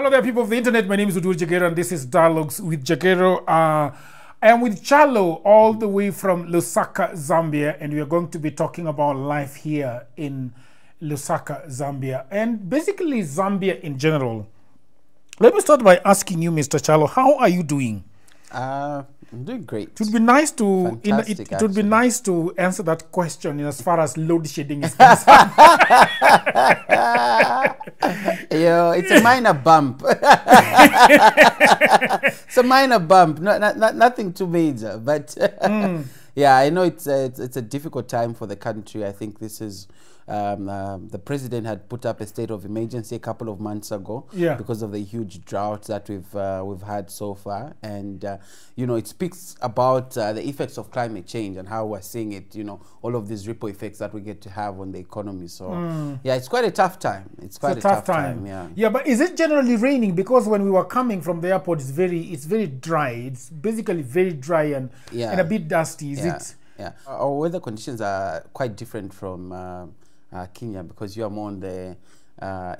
Hello there, people of the internet. My name is Udur Jagero, and this is Dialogues with Jagero. I am with Chalo, all the way from Lusaka, Zambia, and we are going to be talking about life here in Lusaka, Zambia, and basically Zambia in general. Let me start by asking you, Mr. Chalo, how are you doing? I'm doing great. It would be nice to it would be nice to answer that question in as far as load shedding is concerned. Yo, it's a minor bump. It's a minor bump, nothing too major. But yeah, I know it's a difficult time for the country. I think this is the president had put up a state of emergency a couple of months ago, because of the huge drought that we've had so far, and you know, it speaks about the effects of climate change and how we're seeing it. You know, all of these ripple effects that we get to have on the economy. So yeah, it's quite a tough time. It's quite a tough time. Yeah. But is it generally raining? Because when we were coming from the airport, it's very dry. It's basically very dry and a bit dusty. Is it? Yeah. Our weather conditions are quite different from Kenya, because you are more on the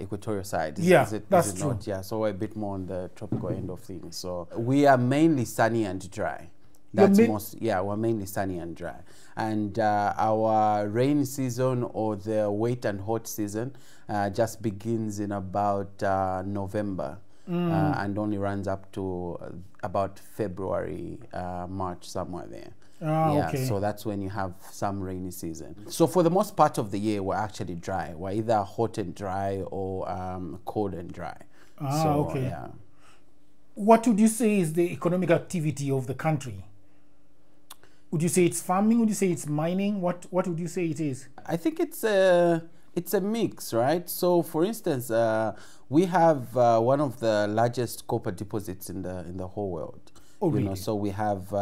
equatorial side. That's true. Not? Yeah, so we're a bit more on the tropical end of things. So we are mainly sunny and dry. We're mainly sunny and dry. And our rain season, or the wet and hot season, just begins in about November and only runs up to about February, March, somewhere there. So that's when you have some rainy season. So for the most part of the year, we're actually dry. We're either hot and dry or cold and dry. What would you say is the economic activity of the country? Would you say it's farming? Would you say it's mining? What would you say it is? I think it's a mix, right? So for instance, we have one of the largest copper deposits in the whole world. Oh, really? You know, so we have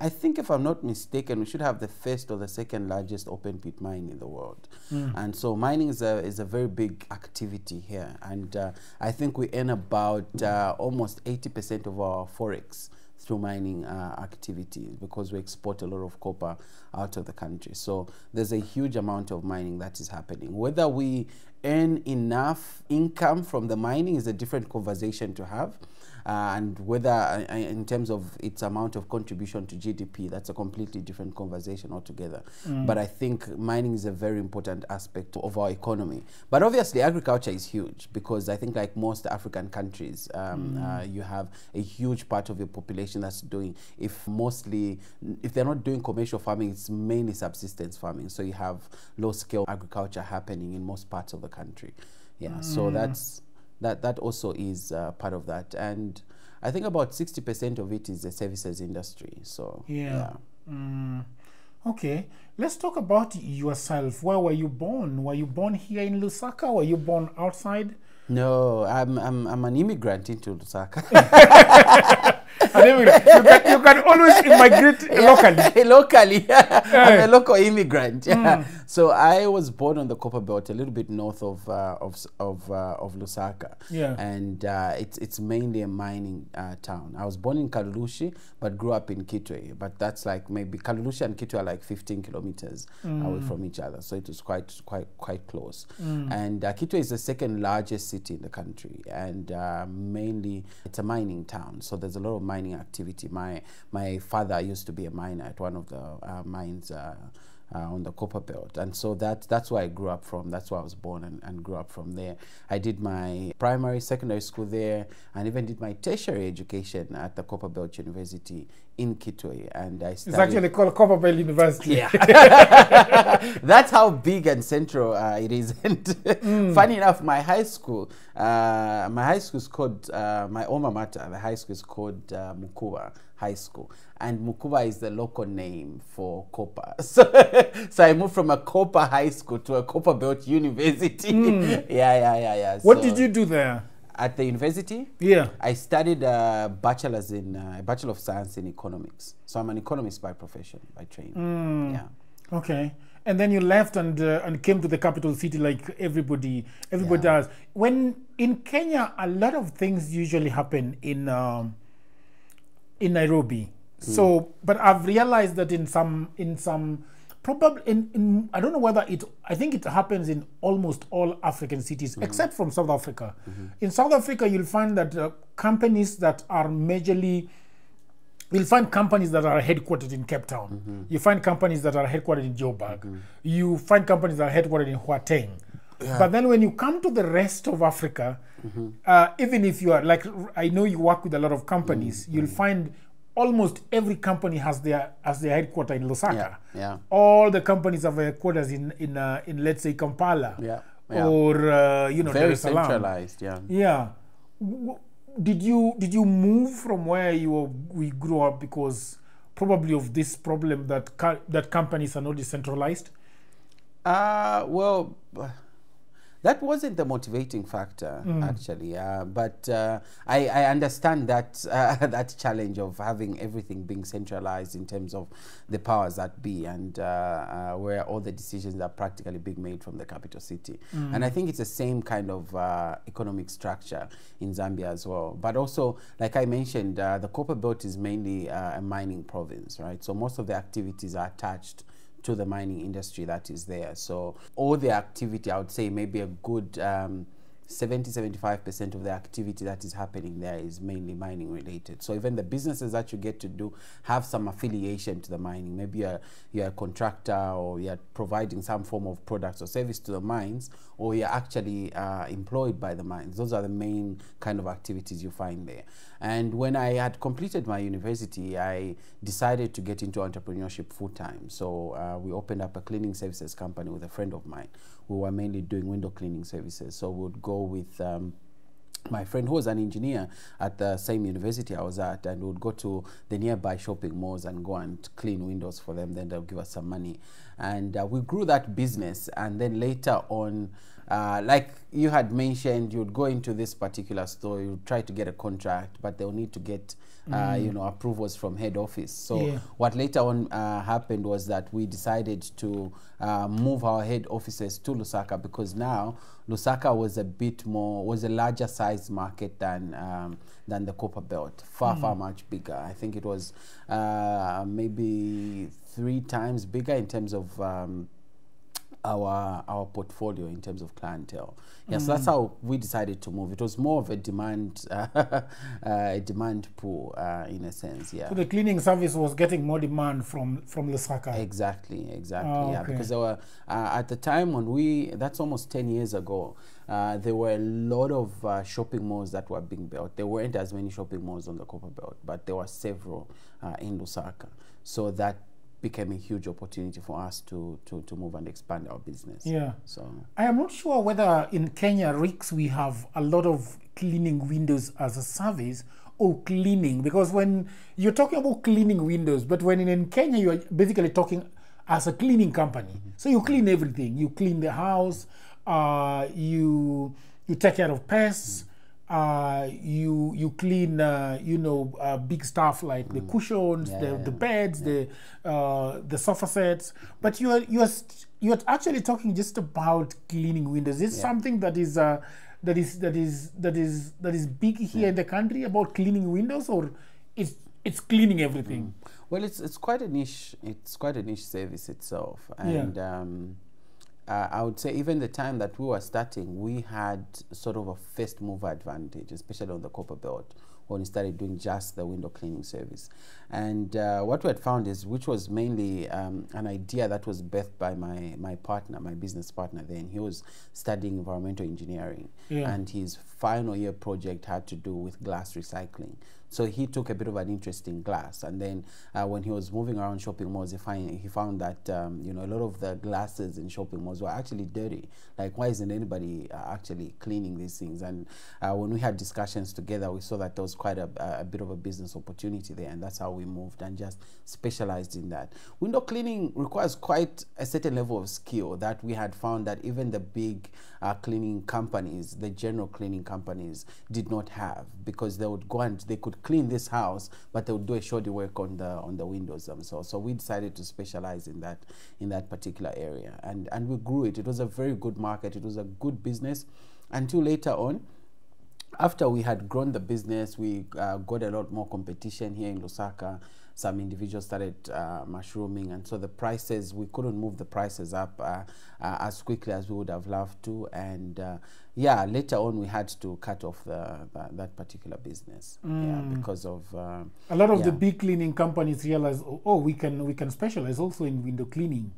I think, if I'm not mistaken, we should have the first or the second largest open pit mine in the world. And so mining is a very big activity here. And I think we earn about almost 80% of our forex through mining activities, because we export a lot of copper out of the country. So there's a huge amount of mining that is happening. Whether we earn enough income from the mining is a different conversation to have. And whether in terms of its amount of contribution to GDP, that's a completely different conversation altogether. But I think mining is a very important aspect of our economy. But obviously agriculture is huge, because I think, like most African countries, you have a huge part of your population that's doing, if they're not doing commercial farming, it's mainly subsistence farming. So you have low-scale agriculture happening in most parts of the country. So that also is part of that. And I think about 60% of it is the services industry. So okay, let's talk about yourself. Where were you born? Were you born here in Lusaka? Were you born outside? No, I'm an immigrant into Lusaka. You can always immigrate locally. Locally, I'm a local immigrant. So I was born on the Copper Belt, a little bit north of Lusaka. And it's mainly a mining town. I was born in Kalulushi, but grew up in Kitwe. But that's like, maybe Kalulushi and Kitwe are like 15 kilometers away from each other. So it was quite close. And Kitwe is the second largest city in the country, and mainly it's a mining town. So there's a lot of mining activity. My father used to be a miner at one of the mines on the Copper Belt, and so that's where I grew up from. That's where I was born and grew up from there. I did my primary, secondary school there, and even did my tertiary education at the Copper Belt University in Kitwe. And I studied. It's actually called Copper Belt University. That's how big and central it is. And funny enough, my high school is called my alma mater. The high school is called Mukuba High School, and Mukuba is the local name for copper. So I moved from a copper high school to a Copper Belt University. What did you do there? At the university? I studied a Bachelor of Science in Economics. So I'm an economist by profession, by training. Okay. And then you left and came to the capital city, like everybody does. When in Kenya, a lot of things usually happen in Nairobi. So, but I've realized that in some probably in I don't know whether I think it happens in almost all African cities except from South Africa. In South Africa, you'll find that companies that are majorly, you'll find companies that are headquartered in Cape Town. You find companies that are headquartered in Joburg. You find companies that are headquartered in Gauteng. But then when you come to the rest of Africa, even if you are, like, I know you work with a lot of companies, you'll find almost every company has their headquarters in Lusaka. All the companies have headquarters in let's say Kampala. Or very centralized. Did you move from where we grew up because probably of this problem that companies are not decentralized? Well, that wasn't the motivating factor, actually. But I understand that that challenge of having everything being centralized in terms of the powers that be, and where all the decisions are practically being made from the capital city. And I think it's the same kind of economic structure in Zambia as well. But also, like I mentioned, the Copper Belt is mainly a mining province, right? So most of the activities are attached to the mining industry that is there. So all the activity, I would say maybe a good 70-75% of the activity that is happening there is mainly mining related. So even the businesses that you get to do have some affiliation to the mining. Maybe you're a contractor, or you're providing some form of products or service to the mines, or you're actually employed by the mines. Those are the main kind of activities you find there. And when I had completed my university, I decided to get into entrepreneurship full-time. So we opened up a cleaning services company with a friend of mine. We were mainly doing window cleaning services. So we would go with my friend who was an engineer at the same university I was at, and we would go to the nearby shopping malls and go and clean windows for them. Then they'll give us some money. And we grew that business. And then later on, like you had mentioned, you would go into this particular store, you would try to get a contract, but they'll need to get approvals from head office. So what later on happened was that we decided to move our head offices to Lusaka, because now Lusaka was a larger size market than the Copper Belt, far much bigger. I think it was maybe 3 times bigger in terms of our portfolio, in terms of clientele. So that's how we decided to move. It was more of a demand pool in a sense. So the cleaning service was getting more demand from Lusaka. Exactly. Because there were at the time when that's almost 10 years ago, there were a lot of shopping malls that were being built. There weren't as many shopping malls on the Copper Belt, but there were several in Lusaka. So that became a huge opportunity for us to move and expand our business. So I am not sure whether in Kenya, Ricks, we have a lot of cleaning windows as a service, or cleaning, because when you're talking about cleaning windows, but when in Kenya, you are basically talking as a cleaning company. So you clean everything. You clean the house, you take care of pests, you clean big stuff like the cushions, the beds, the sofa sets. But you're actually talking just about cleaning windows. Is something that is big here in the country, about cleaning windows, or it's cleaning everything? Well, it's quite a niche. It's quite a niche service itself, and I would say even the time that we were starting, we had sort of a first mover advantage, especially on the Copper Belt, when we started doing just the window cleaning service. And what we had found is, which was mainly an idea that was birthed by my partner, my business partner then. He was studying environmental engineering, and his final year project had to do with glass recycling. So he took a bit of an interest in glass, and then when he was moving around shopping malls, he found that a lot of the glasses in shopping malls were actually dirty. Like, why isn't anybody actually cleaning these things? And when we had discussions together, we saw that there was quite a bit of a business opportunity there, and that's how we moved and just specialized in that. Window cleaning requires quite a certain level of skill that we had found that even the big cleaning companies, the general cleaning companies, did not have, because they would go and they could clean this house, but they would do a shoddy work on the windows themselves. So we decided to specialize in that particular area, and we grew it. It was a very good market. It was a good business until later on. After we had grown the business, we got a lot more competition here in Lusaka. some individuals started mushrooming, and so the prices, we couldn't move the prices up as quickly as we would have loved to, and yeah, later on we had to cut off that particular business, yeah, because of a lot of the big cleaning companies realized, oh, we can specialize also in window cleaning.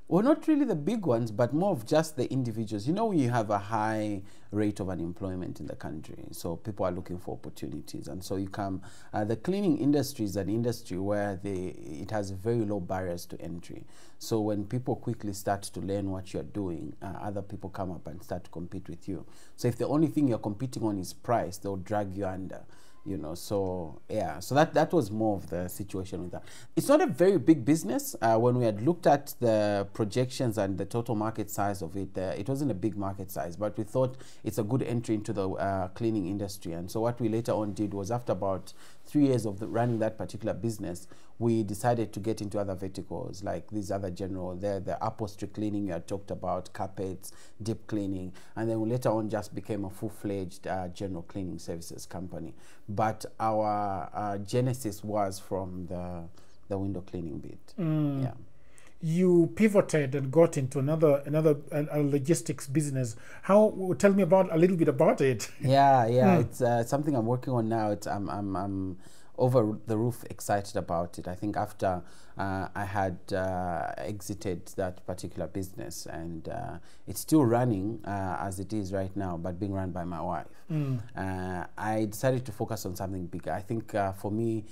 Well, not really the big ones, but more of just the individuals. You know, you have a high rate of unemployment in the country, so people are looking for opportunities, and so you come. The cleaning industry is an industry where it has very low barriers to entry. So when people quickly start to learn what you're doing, other people come up and start to compete with you. So if the only thing you're competing on is price, they'll drag you under. You know, so yeah, so that was more of the situation with that. It's not a very big business. When we had looked at the projections and the total market size of it, it wasn't a big market size, but we thought it's a good entry into the cleaning industry. And so what we later on did was, after about 3 years of running that particular business, we decided to get into other verticals, like these other general, the upholstery cleaning you had talked about, carpets, deep cleaning, and then we later on just became a full-fledged general cleaning services company. But our genesis was from the window cleaning bit. Yeah. You pivoted and got into another logistics business. Tell me a little bit about it. Yeah, it's something I'm working on now. I'm over the roof excited about it. I think after I had exited that particular business, and it's still running as it is right now, but being run by my wife. I decided to focus on something bigger. I think for me,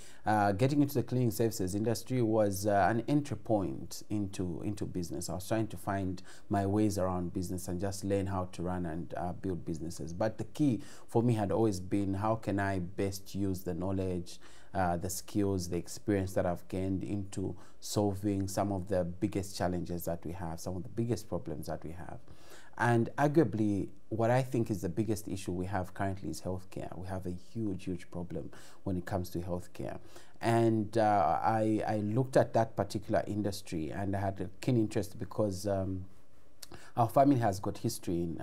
getting into the cleaning services industry was an entry point into business. I was trying to find my ways around business and just learn how to run and build businesses. But the key for me had always been, how can I best use the knowledge, the skills, the experience that I've gained into solving some of the biggest challenges that we have, some of the biggest problems that we have. And arguably, what I think is the biggest issue we have currently is healthcare. We have a huge problem when it comes to healthcare. And I looked at that particular industry, and I had a keen interest because our family has got history in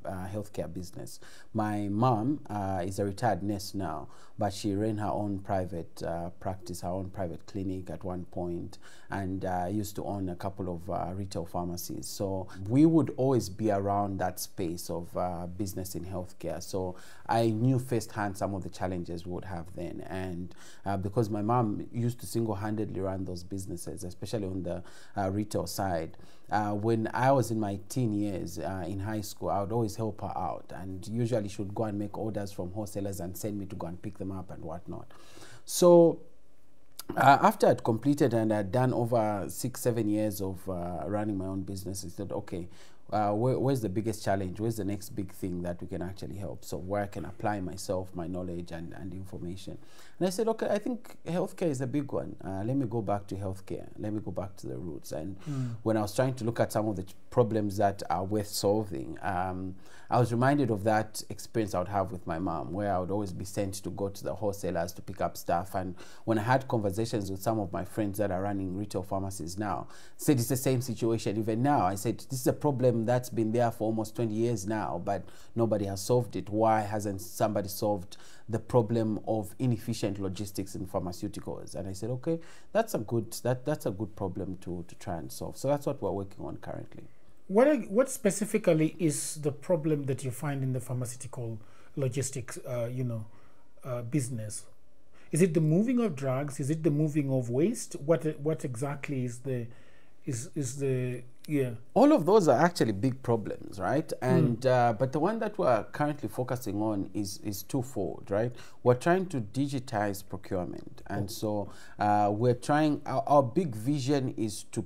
healthcare business. My mom is a retired nurse now, but she ran her own private practice, her own private clinic at one point, and used to own a couple of retail pharmacies. So we would always be around that space of business in healthcare. So I knew firsthand some of the challenges we would have then. And because my mom used to single-handedly run those businesses, especially on the retail side, when I was in my teen years in high school, I would always help her out, and usually she would go and make orders from wholesalers and send me to go and pick them up and whatnot. So after I'd completed and I'd done over 6-7 years of running my own business, I said, okay, where's the biggest challenge? Where's the next big thing that we can actually help? So where I can apply myself, my knowledge and information. And I said, okay, I think healthcare is a big one. Let me go back to healthcare. Let me go back to the roots. And when I was trying to look at some of the problems that are worth solving, I was reminded of that experience I would have with my mom, where I would always be sent to go to the wholesalers to pick up stuff. And when I had conversations with some of my friends that are running retail pharmacies now, said it's the same situation. Even now, I said, this is a problem that's been there for almost 20 years now, but nobody has solved it. Why hasn't somebody solved the problem of inefficient logistics in pharmaceuticals? And I said, okay, that's a good problem to try and solve. So that's what we're working on currently. What specifically is the problem that you find in the pharmaceutical logistics business? Is it the moving of drugs? Is it the moving of waste? What exactly is the all of those are actually big problems, right? And but the one that we're currently focusing on is twofold, right? We're trying to digitize procurement, and so we're trying. Our big vision is to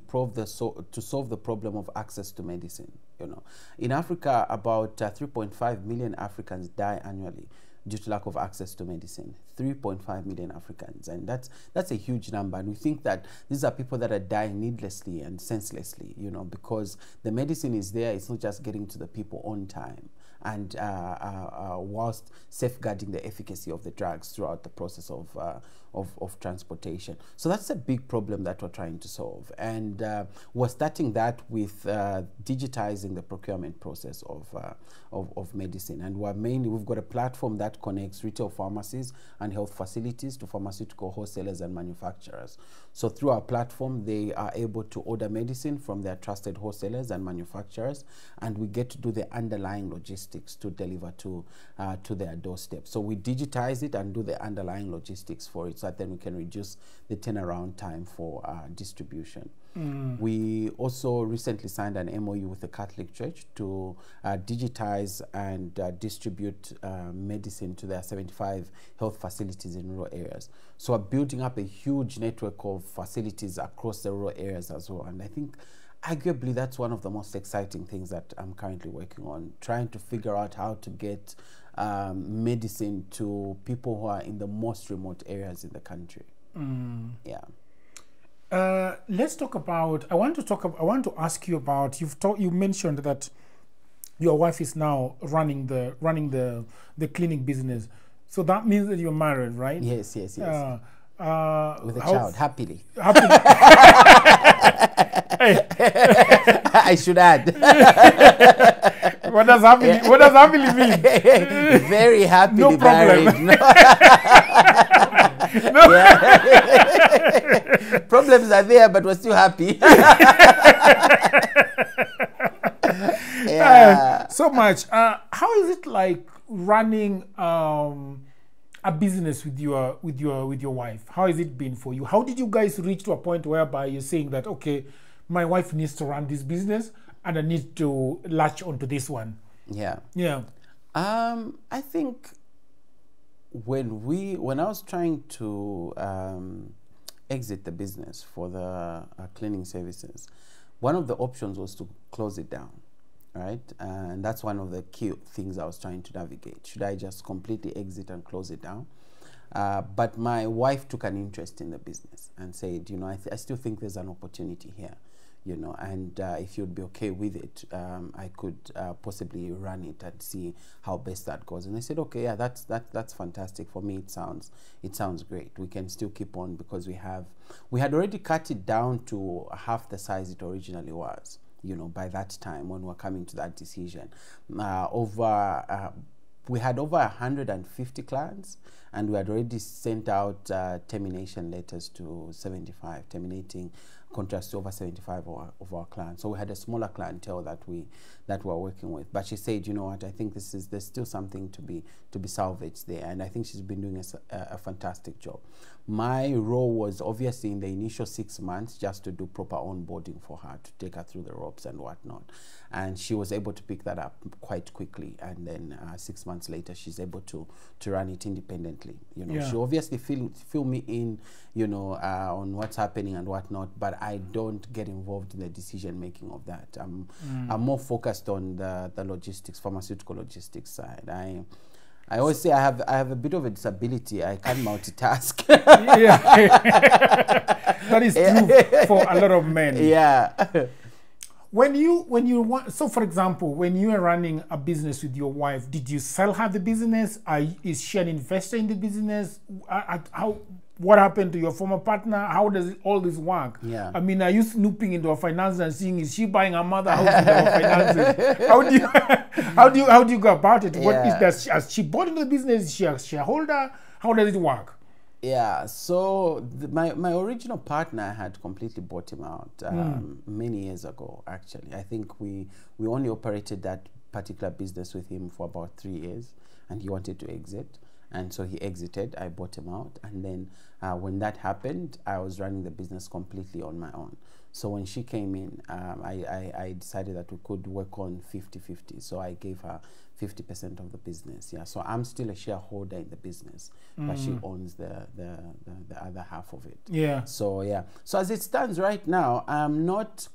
solve the problem of access to medicine. You know, in Africa, about 3.5 million Africans die annually due to lack of access to medicine. 3.5 million Africans, and that's a huge number. And we think that these are people that are dying needlessly and senselessly, you know, because the medicine is there. It's not just getting to the people on time, and whilst safeguarding the efficacy of the drugs throughout the process of of transportation. So that's a big problem that we're trying to solve. And we're starting that with digitizing the procurement process of medicine. And we've got a platform that connects retail pharmacies and health facilities to pharmaceutical wholesalers and manufacturers. So through our platform, they are able to order medicine from their trusted wholesalers and manufacturers, and we get to do the underlying logistics to deliver to their doorstep. So we digitize it and do the underlying logistics for it, so that then we can reduce the turnaround time for distribution. We also recently signed an MOU with the Catholic Church to digitize and distribute medicine to their 75 health facilities in rural areas. So we're building up a huge network of facilities across the rural areas as well. And I think arguably that's one of the most exciting things that I'm currently working on, trying to figure out how to get medicine to people who are in the most remote areas in the country. Yeah. Let's talk about. I want to ask you about. You mentioned that your wife is now running the clinic business. So that means that you're married, right? Yes. With a child, happily. I should add. What does happily mean? Very happily no problem. married. No. Problems are there, but we're still happy. So much. How is it like running a business with your wife? How has it been for you? How did you guys reach to a point whereby you're saying that, okay, my wife needs to run this business and I need to latch onto this one? Yeah. I think when I was trying to exit the business for the cleaning services, one of the options was to close it down, right? And that's one of the key things I was trying to navigate. Should I just completely exit and close it down? But my wife took an interest in the business and said, I still think there's an opportunity here, and if you'd be okay with it, I could possibly run it and see how best that goes. And I said, okay, yeah, that's fantastic. For me, it sounds great. We can still keep on, because we had already cut it down to half the size it originally was, by that time when we're coming to that decision. We had over 150 clients, and we had already sent out termination letters to 75, terminating contracts to over 75 of our clients. So we had a smaller clientele that we're working with. But she said, you know what, I think there's still something to be salvaged there, and I think she's been doing a fantastic job. My role was obviously in the initial 6 months just to do proper onboarding for her, to take her through the ropes and whatnot. And she was able to pick that up quite quickly. And then 6 months later, she's able to run it independently. She obviously fill me in, on what's happening and whatnot, but I don't get involved in the decision making of that. I'm more focused on the logistics, pharmaceutical logistics side. I always say I have a bit of a disability. I can't multitask. That is true for a lot of men. Yeah. When you want, so for example, when you are running a business with your wife, did you sell her the business? Is she an investor in the business? What happened to your former partner? How does all this work? Yeah. I mean, are you snooping into her finances and seeing, is she buying her mother house with her finances? How do you go about it? What is that? Has she bought into the business? Is she a shareholder? How does it work? Yeah, so my original partner had completely bought him out many years ago, actually. I think we only operated that particular business with him for about 3 years, and he wanted to exit. And so he exited, I bought him out. And then when that happened, I was running the business completely on my own. So when she came in, I decided that we could work on 50-50. So I gave her 50% of the business. Yeah, so I'm still a shareholder in the business, but she owns the other half of it. Yeah. So yeah. So as it stands right now, I'm not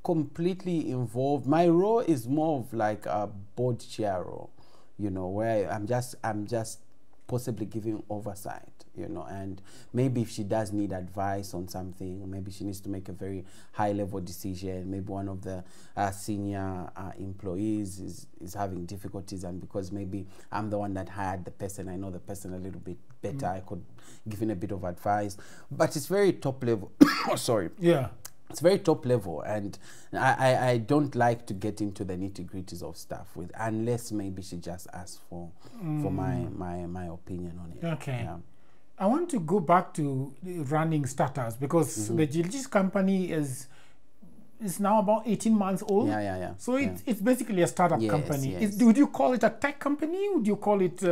completely involved. My role is more of like a board chair role, where I'm just possibly giving oversight, you know, and maybe if she does need advice on something, maybe she needs to make a very high level decision, maybe one of the senior employees is having difficulties, and because maybe I'm the one that hired the person, I know the person a little bit better, I could give in a bit of advice. But it's very top level. Oh, sorry. Yeah. It's very top level, and I don't like to get into the nitty-gritties of stuff with, unless maybe she just asks for my opinion on it. Okay. Yeah. I want to go back to running startups, because the Gilgis company is now about 18 months old. Yeah. So it's basically a startup company. Yes. Would you call it a tech company? Would you call it,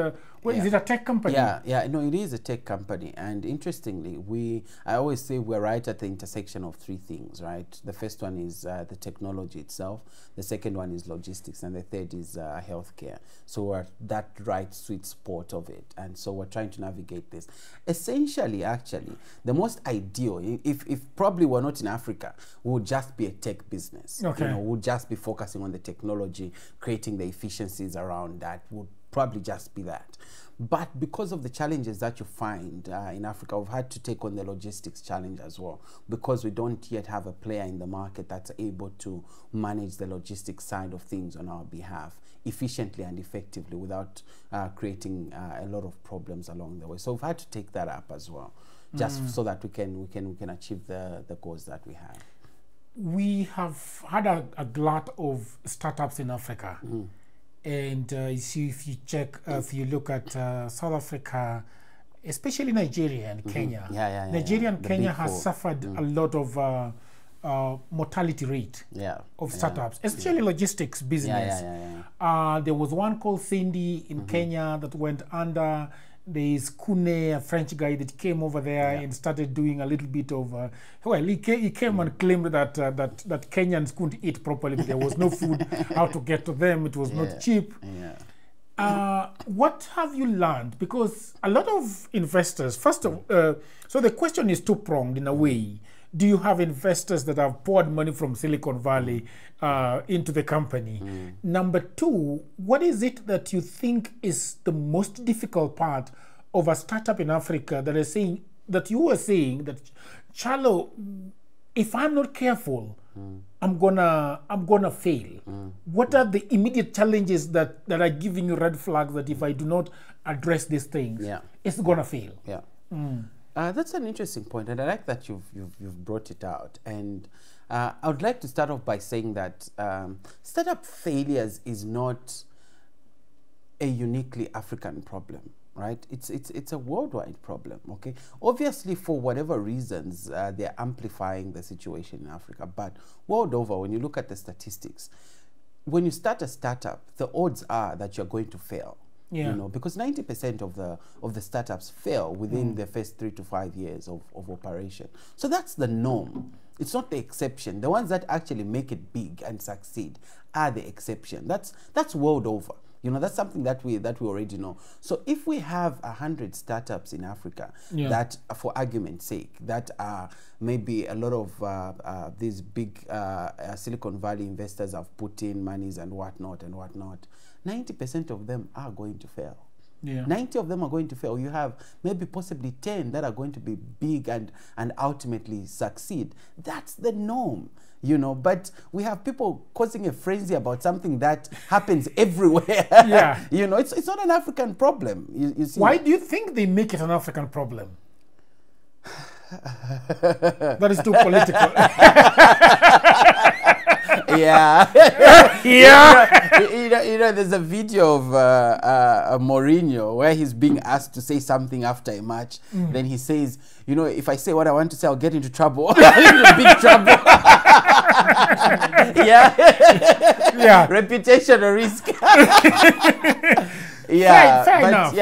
is it a tech company? Yeah, no, it is a tech company. And interestingly, I always say we're right at the intersection of three things, right? The first one is the technology itself. The second one is logistics. And the third is healthcare. So we're at that right sweet spot of it. And so we're trying to navigate this. Essentially, actually, the most ideal, if probably we're not in Africa, we would just be a tech business. Okay. You know, we'll just be focusing on the technology, creating the efficiencies around that. Would probably just be that. But because of the challenges that you find in Africa, we've had to take on the logistics challenge as well, because we don't yet have a player in the market that's able to manage the logistics side of things on our behalf efficiently and effectively without creating a lot of problems along the way. So we've had to take that up as well, just so that we can achieve the goals that we have. We have had a glut of startups in Africa. And if you look at South Africa, especially Nigeria and Kenya, Nigeria and Kenya has suffered a lot of mortality rate of startups, especially logistics business. There was one called Cindy in Kenya that went under. There is Kune, a French guy that came over there and started doing a little bit of, he came and claimed that Kenyans couldn't eat properly, but there was no food, how to get to them, it was not cheap. What have you learned? Because a lot of investors, so the question is two-pronged in a way. Do you have investors that have poured money from Silicon Valley into the company? Number two, what is it that you think is the most difficult part of a startup in Africa that you were saying that, Chalo, if I'm not careful, I'm gonna fail? What are the immediate challenges that are giving you red flags that if I do not address these things, it's gonna fail? That's an interesting point, and I like that you've brought it out. And I would like to start off by saying that startup failures is not a uniquely African problem, right? It's a worldwide problem. Okay, obviously for whatever reasons they're amplifying the situation in Africa, but world over, when you look at the statistics, when you start a startup, the odds are that you're going to fail. You know, because 90% of the startups fail within the first 3 to 5 years of operation. So that's the norm. It's not the exception. The ones that actually make it big and succeed are the exception. That's world over. You know, that's something that we already know. So if we have 100 startups in Africa that, for argument's sake, that are maybe a lot of these big Silicon Valley investors have put in monies and whatnot, 90% of them are going to fail. 90 of them are going to fail. You have maybe possibly 10 that are going to be big and ultimately succeed. That's the norm, you know. But we have people causing a frenzy about something that happens everywhere. You know, it's not an African problem. You see. Why do you think they make it an African problem? That is too political. You know, there's a video of Mourinho where he's being asked to say something after a match. Then he says, you know, if I say what I want to say, I'll get into trouble. Big trouble. Reputational risk. Fair enough.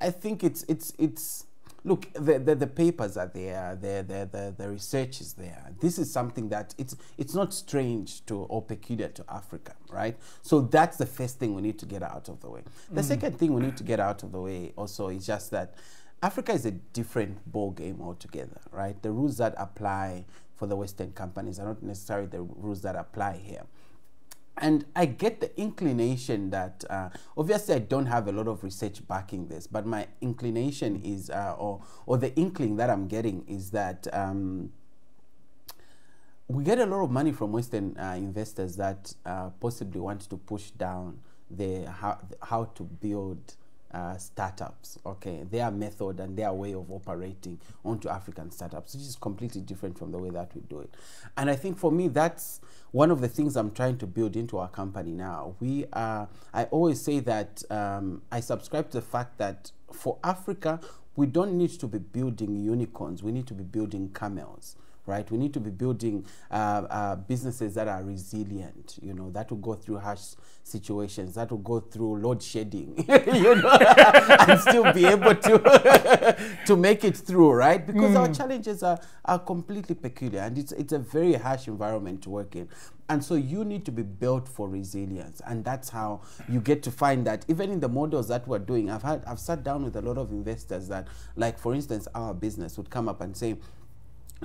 I think it's look, the papers are there, the research is there. This is something that it's not strange to or peculiar to Africa, right? So that's the first thing we need to get out of the way. The second thing we need to get out of the way also is just that Africa is a different ball game altogether, right? The rules that apply for the Western companies are not necessarily the rules that apply here. And I get the inclination that, obviously I don't have a lot of research backing this, but my inclination is, or the inkling that I'm getting is that we get a lot of money from Western investors that possibly want to push down how to build startups, okay, their method and their way of operating onto African startups, which is completely different from the way that we do it. And I think for me, that's one of the things I'm trying to build into our company now. I always say that I subscribe to the fact that for Africa, we don't need to be building unicorns, we need to be building camels. Right? We need to be building businesses that are resilient, you know, that will go through harsh situations, that will go through load shedding, you know, and still be able to make it through, right? Because our challenges are completely peculiar, and it's a very harsh environment to work in. And so you need to be built for resilience, and that's how you get to find that even in the models that we're doing. I've sat down with a lot of investors that, like for instance, our business would come up and say,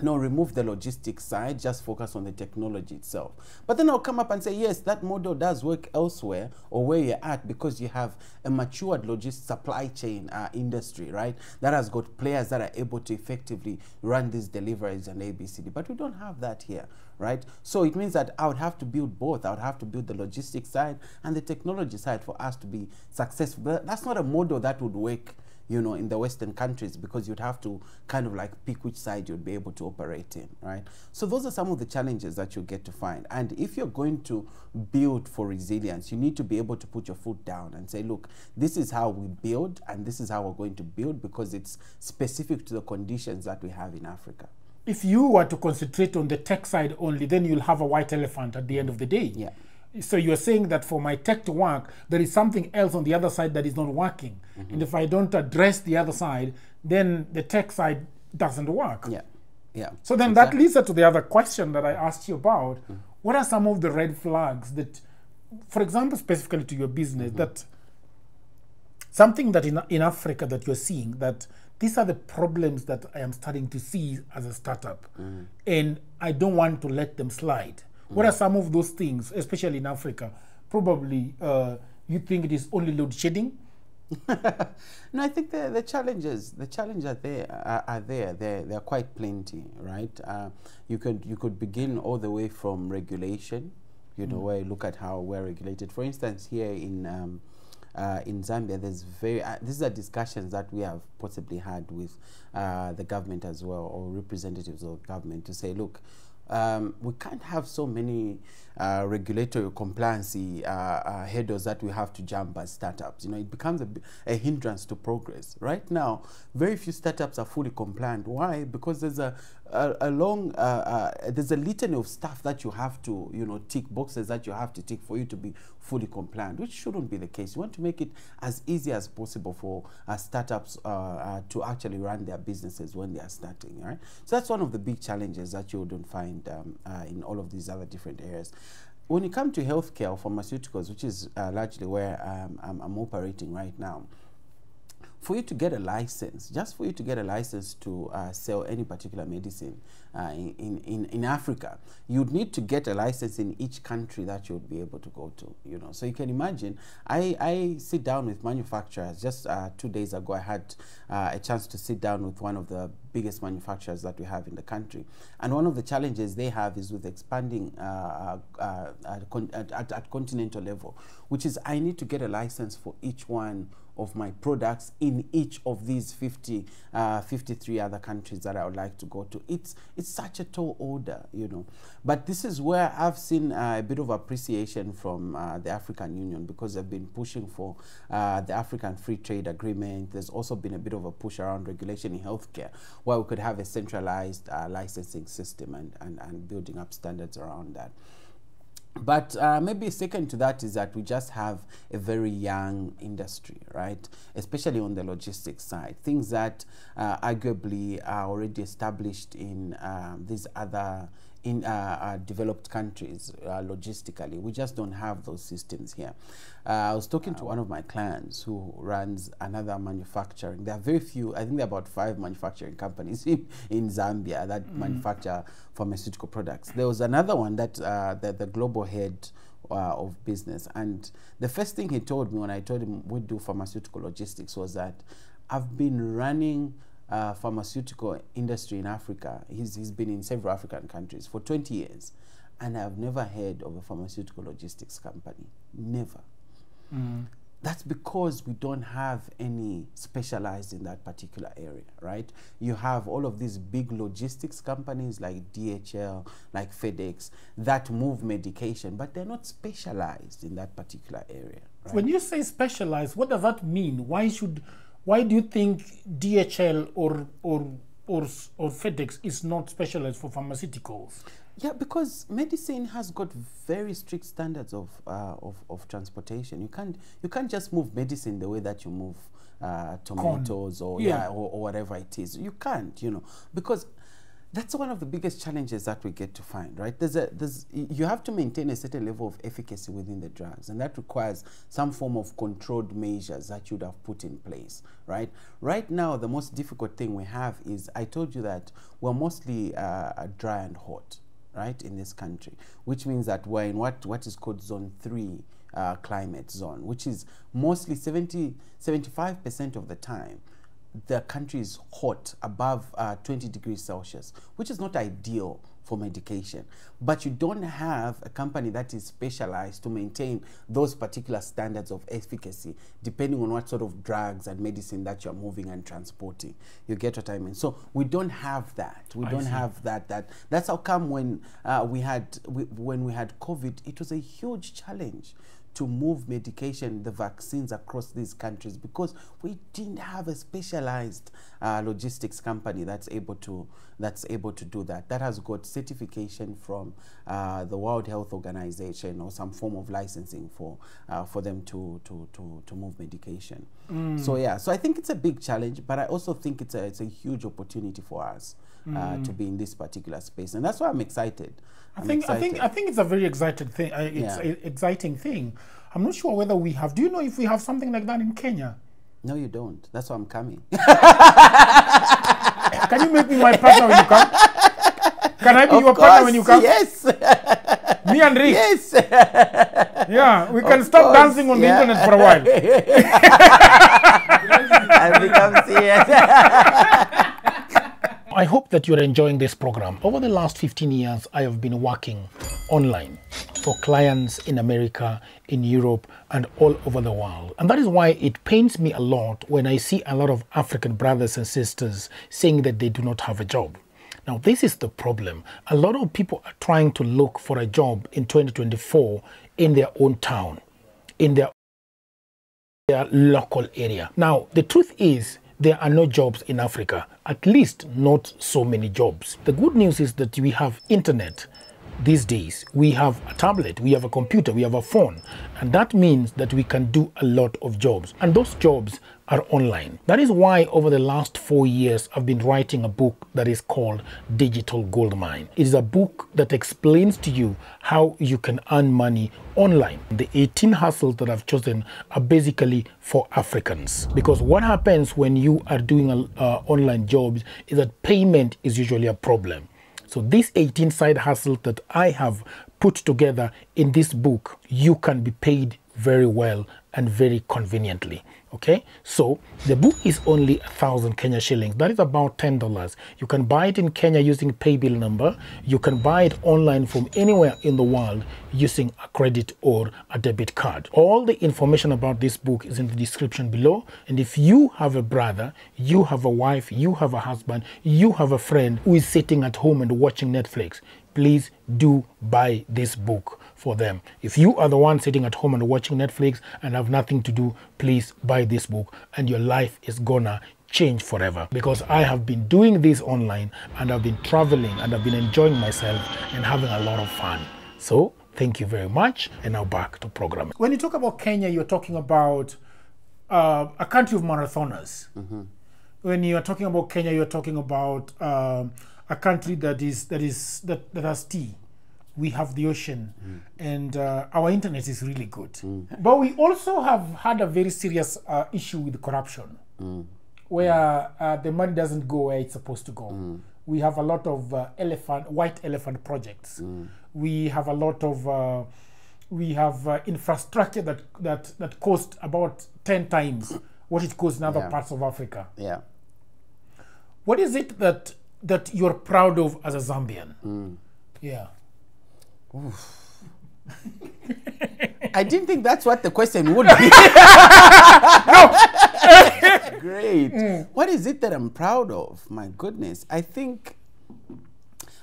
no, remove the logistics side, just focus on the technology itself. But then I'll come up and say, yes, that model does work elsewhere or where you're at, because you have a matured logistics supply chain industry, right? That has got players that are able to effectively run these deliveries and ABCD. But we don't have that here, right? So it means that I would have to build both. I would have to build the logistics side and the technology side for us to be successful. But that's not a model that would work, you know, in the Western countries, because you'd have to kind of like pick which side you'd be able to operate in, right? So those are some of the challenges that you get to find. And if you're going to build for resilience, you need to be able to put your foot down and say, look, this is how we build and this is how we're going to build, because it's specific to the conditions that we have in Africa. If you were to concentrate on the tech side only, then you'll have a white elephant at the end of the day. Yeah. So you're saying that for my tech to work, there is something else on the other side that is not working. And if I don't address the other side, then the tech side doesn't work. Yeah, yeah. So then that leads us to the other question that I asked you about. What are some of the red flags that, for example, specifically to your business, that something that in Africa that you're seeing, that these are the problems that I am starting to see as a startup, and I don't want to let them slide. What are some of those things, especially in Africa? Probably you think it is only load shedding? No, I think the challenges are there. They're quite plenty, right? You could begin all the way from regulation, you know, where you look at how we're regulated. For instance, here in Zambia, there's these are discussions that we have possibly had with the government as well, or representatives of government, to say, look, we can't have so many regulatory compliancy hurdles that we have to jump as startups. You know, it becomes a hindrance to progress. Right now, very few startups are fully compliant. Why? Because there's there's a litany of stuff that you have to, you know, tick boxes that you have to tick for you to be fully compliant, which shouldn't be the case. You want to make it as easy as possible for startups to actually run their businesses when they are starting, right? So that's one of the big challenges that you wouldn't find in all of these other different areas. When you come to healthcare or pharmaceuticals, which is largely where I'm operating right now, for you to get a license, just for you to get a license to sell any particular medicine in Africa, you'd need to get a license in each country that you would be able to go to, you know. So you can imagine, I sit down with manufacturers. Just 2 days ago, I had a chance to sit down with one of the biggest manufacturers that we have in the country. And one of the challenges they have is with expanding at continental level, which is I need to get a license for each one of my products in each of these 53 other countries that I would like to go to. It's such a tall order, you know. But this is where I've seen a bit of appreciation from the African Union, because they've been pushing for the African Free Trade Agreement. There's also been a bit of a push around regulation in healthcare, where we could have a centralized licensing system and building up standards around that. But maybe second to that is that we just have a very young industry, right? Especially on the logistics side. Things that arguably are already established in these other developed countries logistically. We just don't have those systems here. I was talking to one of my clients who runs another manufacturing. There are very few, I think there are about 5 manufacturing companies in Zambia that manufacture pharmaceutical products. There was another one that the global head of business. And the first thing he told me when I told him we'd do pharmaceutical logistics was that I've been running pharmaceutical industry in Africa. He's been in several African countries for 20 years, and I've never heard of a pharmaceutical logistics company. Never. That's because we don't have any specialized in that particular area, right? You have all of these big logistics companies like DHL, like FedEx, that move medication, but they're not specialized in that particular area. Right? When you say specialized, what does that mean? Why do you think DHL or FedEx is not specialized for pharmaceuticals? Yeah, because medicine has got very strict standards of transportation. You can't just move medicine the way that you move tomatoes or whatever it is. You can't, you know, because that's one of the biggest challenges that we get to find, right? You have to maintain a certain level of efficacy within the drugs, and that requires some form of controlled measures that you'd have put in place, right? Right now, the most difficult thing we have is, I told you that we're mostly dry and hot, right, in this country, which means that we're in what is called zone 3 climate zone, which is mostly 75% of the time the country is hot, above 20 degrees Celsius, which is not ideal for medication. But you don't have a company that is specialized to maintain those particular standards of efficacy, depending on what sort of drugs and medicine that you're moving and transporting. You get what I mean? So we don't have that. We don't have that. That's how come when we had COVID, it was a huge challenge to move medication, the vaccines across these countries, because we didn't have a specialized logistics company that's able to do that. That has got certification from the World Health Organization or some form of licensing for them to move medication. So yeah, so I think it's a big challenge, but I also think it's a huge opportunity for us to be in this particular space, and that's why I'm excited. I think it's a very exciting thing. It's an exciting thing. I'm not sure whether we have. Do you know if we have something like that in Kenya? No, you don't. That's why I'm coming. Can you make me my partner when you come? Can I be your partner when you come? Yes. Me and Rick. Yes. Yeah, we can stop dancing on the internet for a while. I'll become serious. I hope that you are enjoying this program. Over the last 15 years, I have been working online for clients in America, in Europe, and all over the world. And that is why it pains me a lot when I see a lot of African brothers and sisters saying that they do not have a job. Now, this is the problem. A lot of people are trying to look for a job in 2024 in their own town, in their local area. Now, the truth is, there are no jobs in Africa, at least not so many jobs. The good news is that we have internet these days. We have a tablet, we have a computer, we have a phone, and that means that we can do a lot of jobs, and those jobs are online. That is why over the last 4 years I've been writing a book that is called Digital Goldmine. It is a book that explains to you how you can earn money online. The 18 hustles that I've chosen are basically for Africans, because what happens when you are doing online jobs is that payment is usually a problem. So these 18 side hustles that I have put together in this book, you can be paid very well and very conveniently. Okay, so the book is only 1,000 Kenya shillings. That is about $10. You can buy it in Kenya using paybill number. You can buy it online from anywhere in the world using a credit or a debit card. All the information about this book is in the description below. And if you have a brother, you have a wife, you have a husband, you have a friend who is sitting at home and watching Netflix, please do buy this book for them. If you are the one sitting at home and watching Netflix and have nothing to do, please buy this book and your life is gonna change forever. Because I have been doing this online and I've been traveling and I've been enjoying myself and having a lot of fun. So thank you very much, and now back to programming. When you talk about Kenya, you're talking about a country of marathoners. When you are talking about Kenya, you're talking about a country that has tea. We have the ocean, and our internet is really good. But we also have had a very serious issue with corruption, where the money doesn't go where it's supposed to go. We have a lot of white elephant projects. We have a lot of we have infrastructure that cost about 10 times what it costs in other parts of Africa. Yeah. What is it that you're proud of as a Zambian? Yeah. I didn't think that's what the question would be. Great. What is it that I'm proud of? My goodness. I think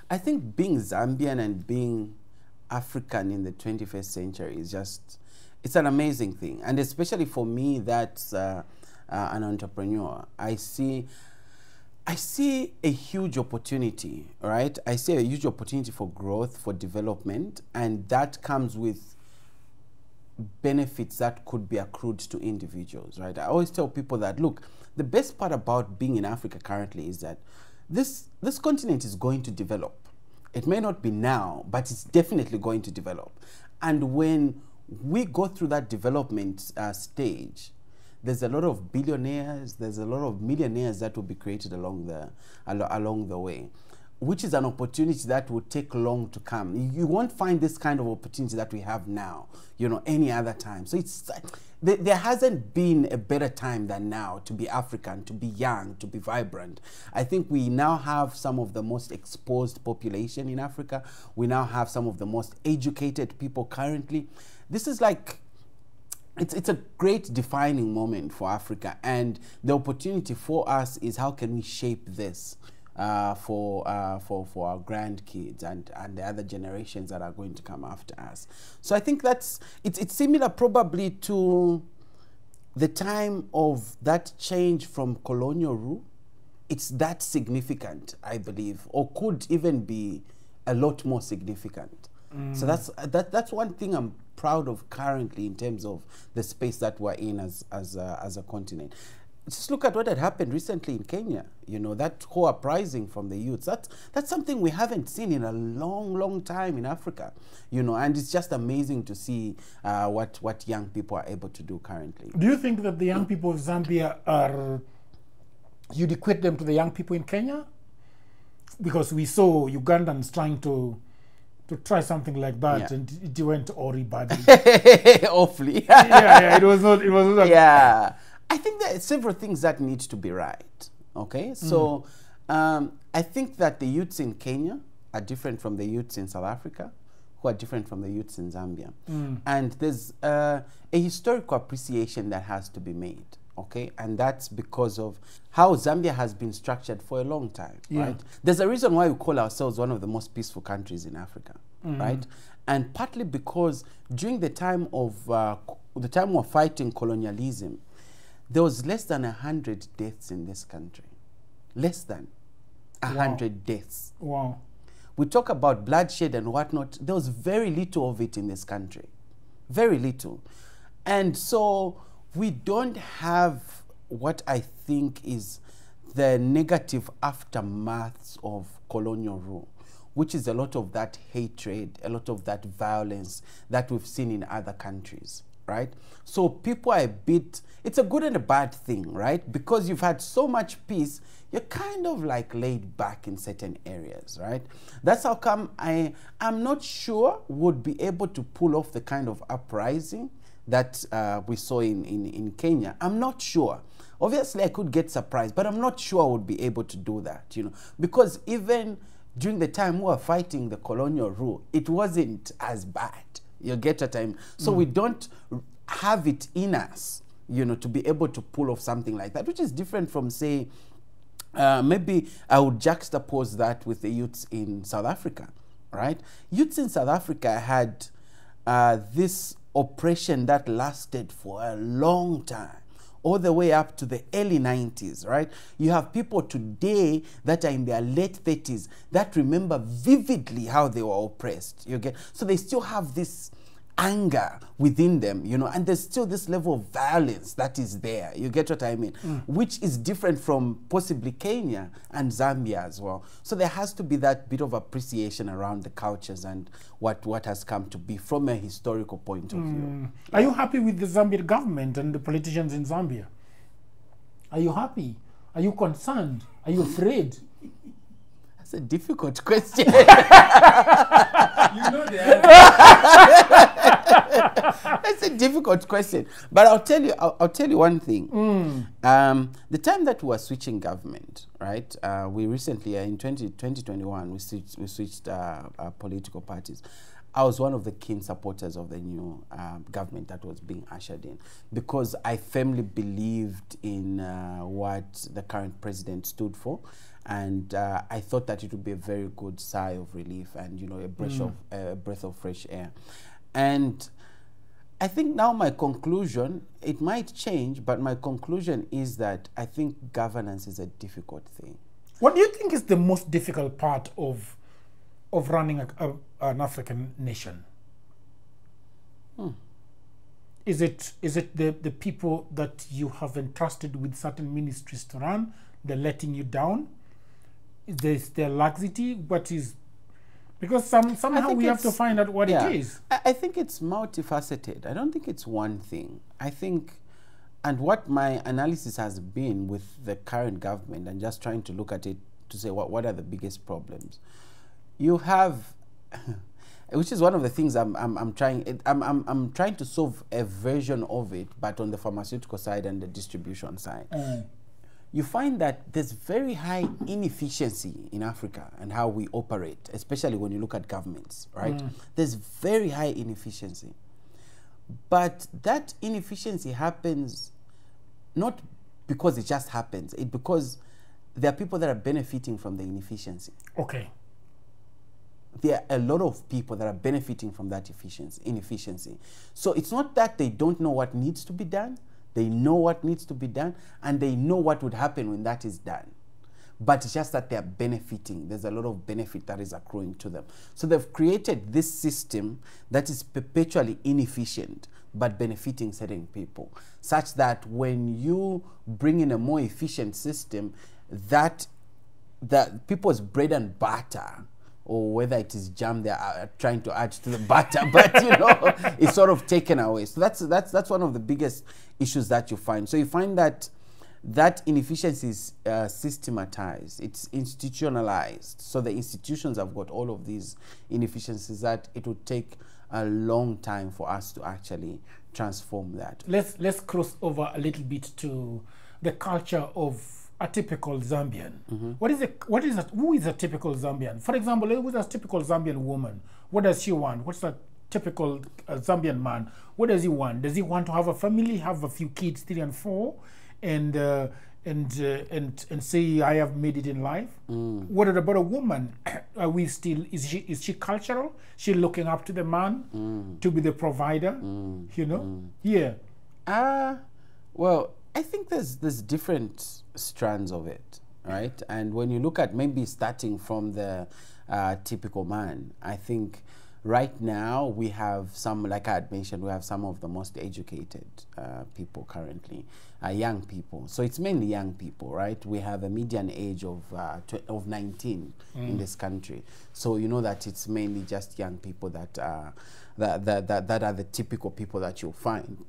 being Zambian and being African in the 21st century is just, it's an amazing thing. And especially for me, that's an entrepreneur. I see a huge opportunity, right? I see a huge opportunity for growth, for development, and that comes with benefits that could be accrued to individuals, right? I always tell people that, look, the best part about being in Africa currently is that this continent is going to develop. It may not be now, but it's definitely going to develop. And when we go through that development stage, there's a lot of billionaires, there's a lot of millionaires that will be created along the way, which is an opportunity that will take long to come. You won't find this kind of opportunity that we have now, any other time. So there hasn't been a better time than now to be African, to be young, to be vibrant. I think we now have some of the most exposed population in Africa. We now have some of the most educated people currently. This is like, it's a great defining moment for Africa, and the opportunity for us is how can we shape this for our grandkids and the other generations that are going to come after us. So I think it's similar probably to the time of that change from colonial rule. It's that significant, I believe, or could even be a lot more significant. So that's one thing I'm proud of currently in terms of the space that we're in as a continent. Just look at what had happened recently in Kenya. That whole uprising from the youths. That's something we haven't seen in a long time in Africa. And it's just amazing to see what young people are able to do currently. Do you think that the young people of Zambia you'd equate them to the young people in Kenya? Because we saw Ugandans trying to try something like that, and it went very badly. Awfully. It was not. Yeah. I think there are several things that need to be right. Okay, so I think that the youths in Kenya are different from the youths in South Africa, who are different from the youths in Zambia. And there's a historical appreciation that has to be made. Okay, and that's because of how Zambia has been structured for a long time, right? There's a reason why we call ourselves one of the most peaceful countries in Africa, right? And partly because during the time of fighting colonialism, there was less than 100 deaths in this country. Less than 100 deaths. Wow. We talk about bloodshed and whatnot. There was very little of it in this country. Very little. And so we don't have what I think is the negative aftermaths of colonial rule, which is a lot of that hatred, a lot of that violence that we've seen in other countries, right? So people are it's a good and a bad thing, right? Because you've had so much peace, you're kind of like laid back in certain areas, right? That's how come I'm not sure would be able to pull off the kind of uprising that we saw in Kenya. I'm not sure. Obviously, I could get surprised, but I'm not sure I would be able to do that, because even during the time we were fighting the colonial rule, it wasn't as bad. You get what I mean? So we don't have it in us, to be able to pull off something like that, which is different from, say, maybe I would juxtapose that with the youths in South Africa, right? Youths in South Africa had this oppression that lasted for a long time, all the way up to the early 90s, right? You have people today that are in their late 30s that remember vividly how they were oppressed. So they still have this anger within them, and there's still this level of violence that is there. You get what I mean? Which is different from possibly Kenya and Zambia as well. So there has to be that bit of appreciation around the cultures and what has come to be from a historical point of view. Are you happy with the Zambian government and the politicians in Zambia? Are you happy? Are you concerned? Are you afraid? That's a difficult question. You know the answer. difficult question, but I'll tell you. I'll tell you one thing. The time that we were switching government, right? We recently, in 2021, we switched political parties. I was one of the keen supporters of the new government that was being ushered in, because I firmly believed in what the current president stood for, and I thought that it would be a very good sigh of relief and, you know, a breath of fresh air. And I think now my conclusion, it might change, but my conclusion is that I think governance is a difficult thing. What do you think is the most difficult part of running an African nation? Is it the people that you have entrusted with certain ministries to run, they're letting you down? Is there laxity? What is, because somehow we have to find out what it is. I think it's multifaceted. I don't think it's one thing. I think, and what my analysis has been with the current government, and just trying to look at it to say what are the biggest problems. You have, which is one of the things I'm trying to solve a version of it, but on the pharmaceutical side and the distribution side. You find that there's very high inefficiency in Africa and how we operate, especially when you look at governments, right? There's very high inefficiency. But that inefficiency happens not because it just happens, it's because there are people that are benefiting from the inefficiency. Okay. There are a lot of people that are benefiting from that inefficiency. So it's not that they don't know what needs to be done. They know what needs to be done, and they know what would happen when that is done. But it's just that they're benefiting. There's a lot of benefit that is accruing to them. So they've created this system that is perpetually inefficient, but benefiting certain people, such that when you bring in a more efficient system, that people's bread and butter, or whether it is jam they are trying to add to the butter, but you know, it's sort of taken away. So that's one of the biggest issues that you find. So you find that inefficiency is systematized, it's institutionalized. So the institutions have got all of these inefficiencies that it would take a long time for us to actually transform that. Let's cross over a little bit to the culture of a typical Zambian. Who is a typical Zambian? For example, who's a typical Zambian woman? What does she want? What's a typical Zambian man? What does he want? Does he want to have a family, have a few kids, 3 and 4, and say I have made it in life? What about a woman? Are we still, is she cultural? She looking up to the man to be the provider? You know? Yeah. Well, I think there's different strands of it, right? And when you look at maybe starting from the typical man, I think right now we have some, like I had mentioned, we have some of the most educated people currently, young people. So it's mainly young people, right? We have a median age of 19 in this country. So you know that it's mainly just young people that are the typical people that you'll find.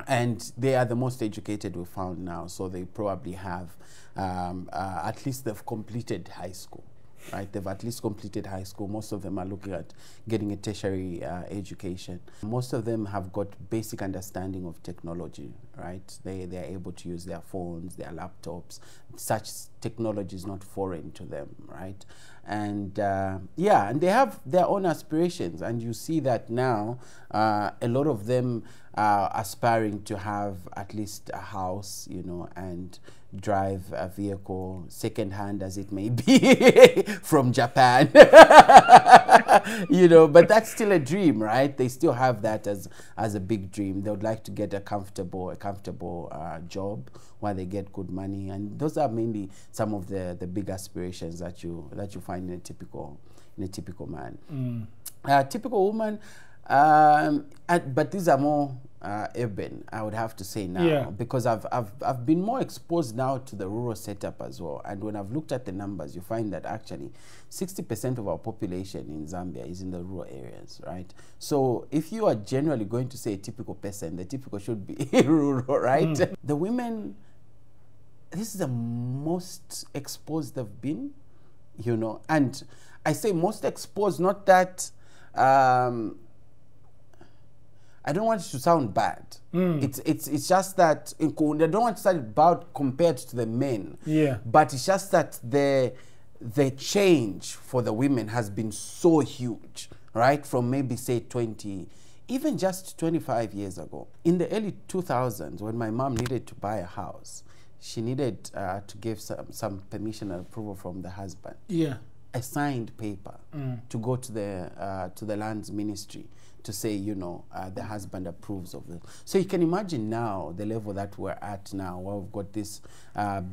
And they are the most educated we found now, so they probably have, at least they've completed high school, right? They've at least completed high school. Most of them are looking at getting a tertiary education. Most of them have got basic understanding of technology, right? They are able to use their phones, their laptops. Such technology is not foreign to them, right? And yeah, and they have their own aspirations, and you see that now a lot of them are aspiring to have at least a house, you know, and drive a vehicle, second-hand as it may be, from Japan. You know, but that's still a dream, right? They still have that as a big dream. They would like to get a comfortable job where they get good money, and those are mainly some of the big aspirations that you find in a typical man. Typical woman, but these are more urban, I would have to say now, because I've been more exposed now to the rural setup as well. And when I've looked at the numbers, you find that actually 60% of our population in Zambia is in the rural areas, right? So if you are generally going to say a typical person, the typical should be rural, right? The women, this is the most exposed they've been, you know, and I say most exposed, not that I don't want it to sound bad. It's just that I don't want to sound bad compared to the men. Yeah. But it's just that the change for the women has been so huge, right? From maybe say 20, even just 25 years ago. In the early 2000s, when my mom needed to buy a house, she needed to give some permission and approval from the husband. Yeah. A signed paper to go to the lands ministry to say, you know, the husband approves of it. So you can imagine now the level that we're at now, where we've got this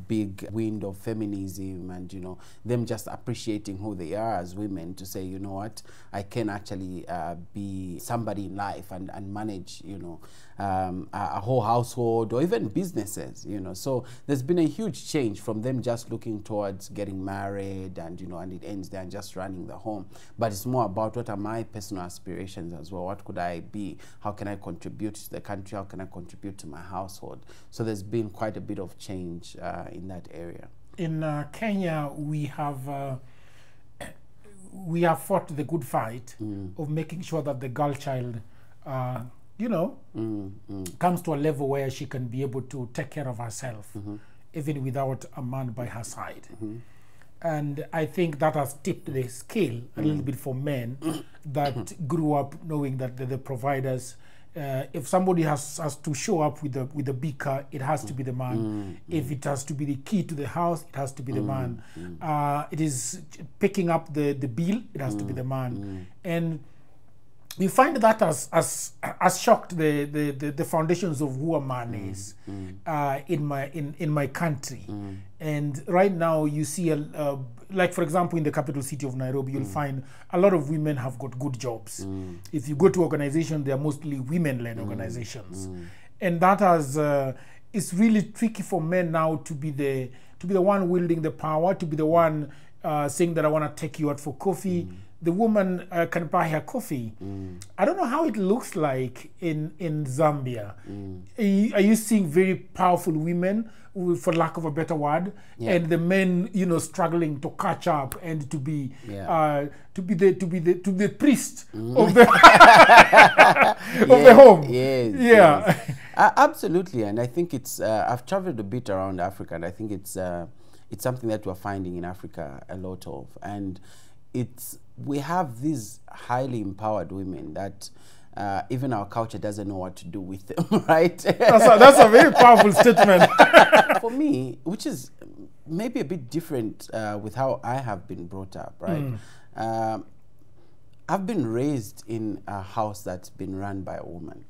big wind of feminism and, you know, them just appreciating who they are as women to say, you know what, I can actually be somebody in life and manage, you know, a whole household or even businesses, you know. So there's been a huge change from them just looking towards getting married and, you know, and it ends there and just running the home. But it's more about what are my personal aspirations as well. What could I be? How can I contribute to the country? How can I contribute to my household? So there's been quite a bit of change in that area. In Kenya, we have fought the good fight of making sure that the girl child, you know, comes to a level where she can be able to take care of herself, even without a man by her side. And I think that has tipped the scale a little bit for men that grew up knowing that they're the providers. If somebody has to show up with the beaker, it has to be the man. If it has to be the key to the house, it has to be the man. It is picking up the bill, it has to be the man. And we find that has shocked the foundations of who a man is in my country. And right now you see like for example in the capital city of Nairobi, you'll find a lot of women have got good jobs. If you go to organizations, they are mostly women-led organizations, and that has it's really tricky for men now to be the one wielding the power, to be the one saying that I want to take you out for coffee. The woman can buy her coffee. I don't know how it looks like in Zambia. Are you seeing very powerful women, for lack of a better word, and the men, you know, struggling to catch up and to be the priest of the of the home? Yes. Absolutely, and I think it's. I've traveled a bit around Africa, and I think it's something that we're finding in Africa a lot of, and we have these highly empowered women that even our culture doesn't know what to do with them, right? That's a very powerful statement. For me, which is maybe a bit different with how I have been brought up, right? I've been raised in a house that's been run by a woman,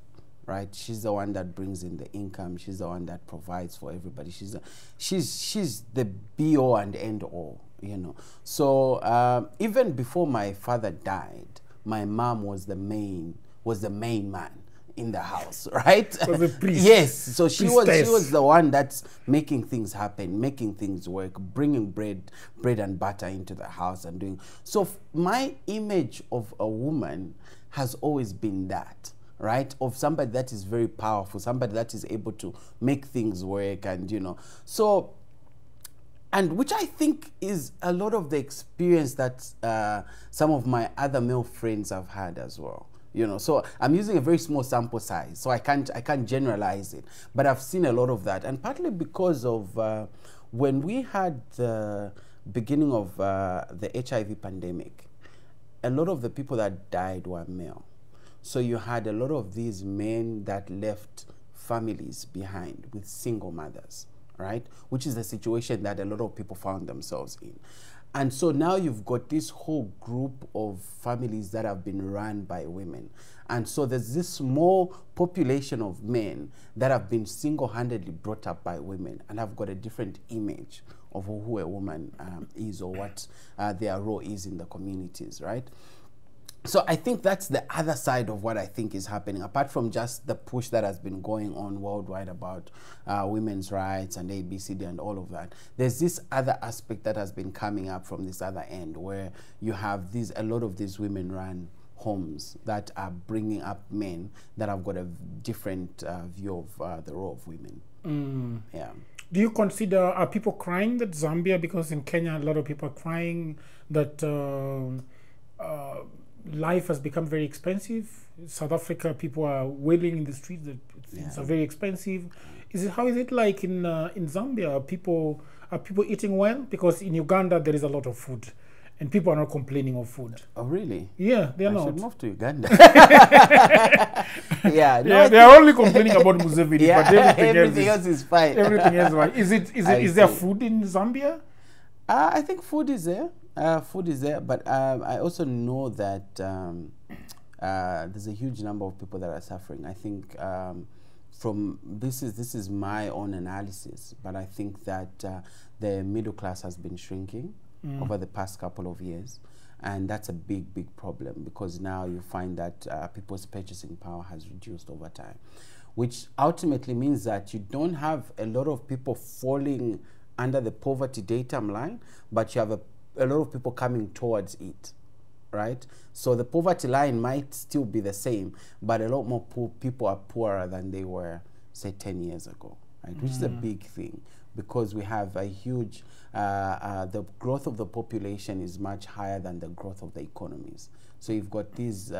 right? She's the one that brings in the income. She's the one that provides for everybody. She's the be-all and end-all. You know, so even before my father died, my mom was the main man in the house, right? Was a priest. Yes, so she was the one that's making things happen, making things work, bringing bread and butter into the house and doing. So my image of a woman has always been that, right? Of somebody that is very powerful, somebody that is able to make things work, and you know, so. And which I think is a lot of the experience that some of my other male friends have had as well. You know, so I'm using a very small sample size, so I can't generalize it. But I've seen a lot of that, and partly because of when we had the beginning of the HIV pandemic, a lot of the people that died were male. So you had a lot of these men that left families behind with single mothers, right? Which is the situation that a lot of people found themselves in. And so now you've got this whole group of families that have been run by women. And so there's this small population of men that have been single-handedly brought up by women and have got a different image of who a woman is or what their role is in the communities, right? So I think that's the other side of what I think is happening, apart from just the push that has been going on worldwide about women's rights and ABCD and all of that. There's this other aspect that has been coming up from this other end, where you have a lot of these women-run homes that are bringing up men that have got a different view of the role of women. Yeah. Do you consider, are people crying that Zambia, because in Kenya a lot of people are crying that life has become very expensive. South Africa, people are wailing in the streets that things are very expensive. How is it like in Zambia? Are people eating well? Because in Uganda there is a lot of food, and people are not complaining of food. Oh, really? Yeah, they are not. I should move to Uganda. Yeah, they are only complaining about Museveni, yeah, but everything else is fine. Everything else is fine. Is there food in Zambia? I think food is there. Food is there, but I also know that there's a huge number of people that are suffering. I think from this is my own analysis, but I think that the middle class has been shrinking over the past couple of years, and that's a big problem, because now you find that people's purchasing power has reduced over time, which ultimately means that you don't have a lot of people falling under the poverty datum line, but you have a lot of people coming towards it, right? So the poverty line might still be the same, but a lot more people are poorer than they were, say, 10 years ago, right? Which is a big thing, because we have a huge, the growth of the population is much higher than the growth of the economies. So you've got these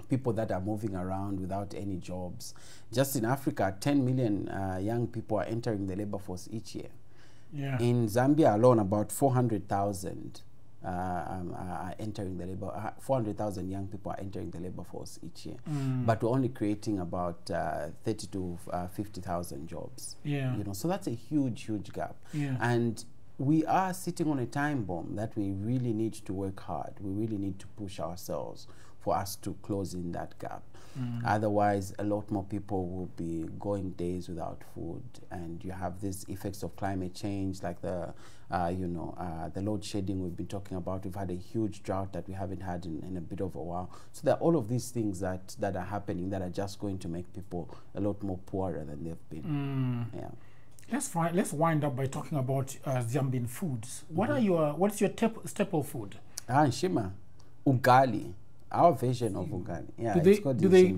people that are moving around without any jobs. Just in Africa, 10 million young people are entering the labor force each year. Yeah. In Zambia alone, about 400,000 are entering the labor. 400,000 young people are entering the labor force each year, but we're only creating about 30 to 50,000 jobs. Yeah. You know, so that's a huge gap. Yeah. And we are sitting on a time bomb that we really need to work hard. We really need to push ourselves for us to close in that gap. Otherwise, a lot more people will be going days without food, and you have these effects of climate change, like the load shedding we've been talking about. We've had a huge drought that we haven't had in a bit of a while. So there are all of these things that are happening that are just going to make people a lot more poorer than they've been. Yeah. Let's wind up by talking about Zambian foods. What's your staple food? Nshima, ugali. Our version of ugali. Yeah. Do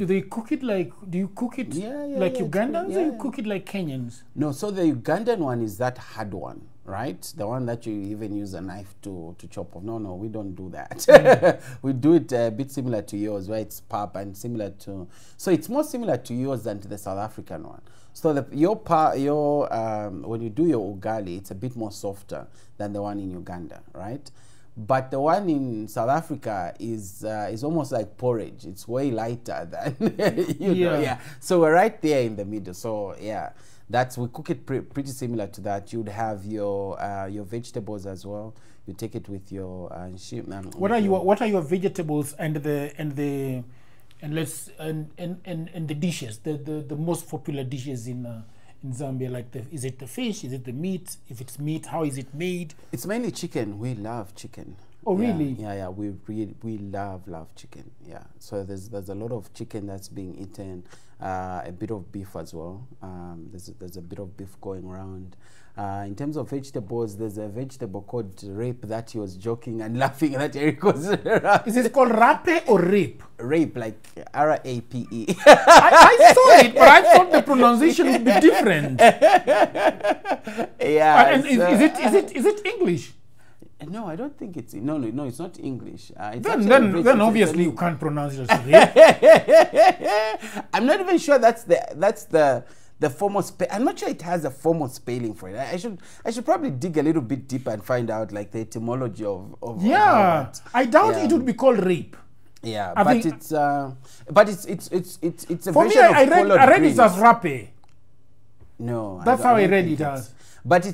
they cook it like? Do you cook it like Ugandans, or you cook it like Kenyans? No. So the Ugandan one is that hard one, right? The one that you even use a knife to chop off. No, we don't do that. We do it a bit similar to yours, where it's pap and similar to. So it's more similar to yours than to the South African one. So when you do your ugali, it's a bit more softer than the one in Uganda, right? But the one in South Africa is almost like porridge. It's way lighter than Yeah. So we're right there in the middle. So yeah, we cook it pretty similar to that. You'd have your vegetables as well. You take it with your what are your vegetables and the dishes, the most popular dishes in Zambia? Like, is it the fish? Is it the meat? If it's meat, how is it made? It's mainly chicken. We love chicken. Oh, really? Yeah. We love chicken. Yeah. So there's a lot of chicken that's being eaten. A bit of beef as well. There's a bit of beef going around. In terms of vegetables, there's a vegetable called rape that he was joking and laughing that Eric was. Is it called rape or rape? Rape, like R-A-P-E. I saw it, but I thought the pronunciation would be different. Yeah. And is it English? No, I don't think it's no. It's not English. Then obviously you can't pronounce it as rape. I'm not even sure that's the formal I'm not sure it has a formal spelling for it. I should probably dig a little bit deeper and find out like the etymology of I doubt it would be called rape. Yeah, but it's a for version me, of I read it as rape. No, that's how I read it as. But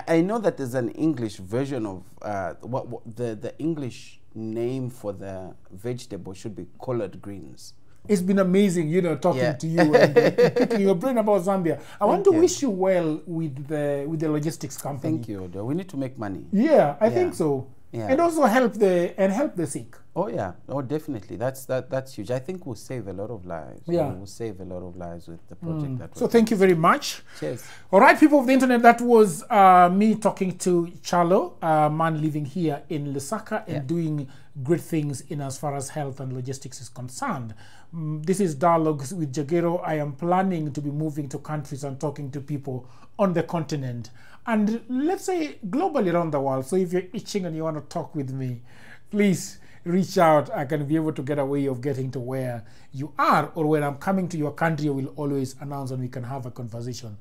I know that there's an English version of the English name for the vegetable should be collard greens. It's been amazing, talking to you and picking your brain about Zambia. I want to wish you well with the logistics company. Thank you. We need to make money. Yeah, I think so. Yeah. And also help the sick. Oh yeah, definitely. That's huge. I think we'll save a lot of lives. Yeah, we'll save a lot of lives with the project that. So thank you very much. Cheers. All right, people of the internet, that was me talking to Chalo, a man living here in Lusaka and doing great things in as far as health and logistics is concerned. This is Dialogues with Jagero. I am planning to be moving to countries and talking to people on the continent and let's say globally around the world. So if you're itching and you want to talk with me, please reach out, I can be able to get a way of getting to where you are, or when I'm coming to your country, I will always announce and we can have a conversation.